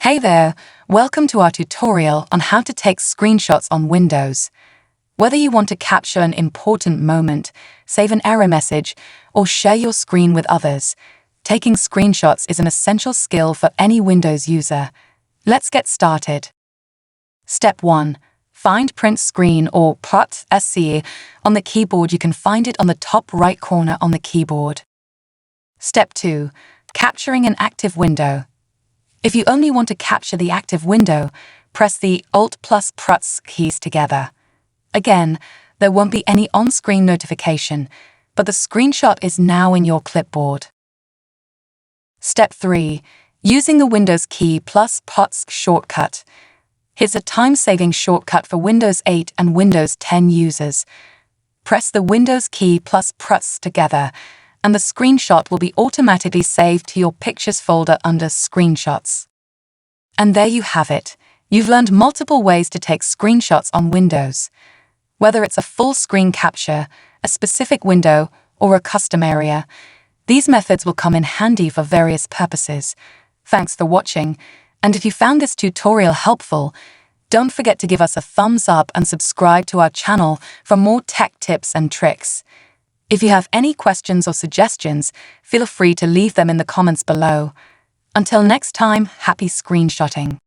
Hey there, welcome to our tutorial on how to take screenshots on Windows. Whether you want to capture an important moment, save an error message, or share your screen with others, taking screenshots is an essential skill for any Windows user. Let's get started. Step 1. Find PrtScn or PrtScn on the keyboard. You can find it on the top right corner on the keyboard. Step 2. Capturing an active window. If you only want to capture the active window, press the Alt plus PrtS keys together. Again, there won't be any on-screen notification, but the screenshot is now in your clipboard. Step 3. Using the Windows key plus PrtS shortcut. Here's a time-saving shortcut for Windows 8 and Windows 10 users. Press the Windows key plus PrtS together, and the screenshot will be automatically saved to your Pictures folder under Screenshots. And there you have it. You've learned multiple ways to take screenshots on Windows. Whether it's a full screen capture, a specific window, or a custom area, these methods will come in handy for various purposes. Thanks for watching, and if you found this tutorial helpful, don't forget to give us a thumbs up and subscribe to our channel for more tech tips and tricks. If you have any questions or suggestions, feel free to leave them in the comments below. Until next time, happy screenshotting.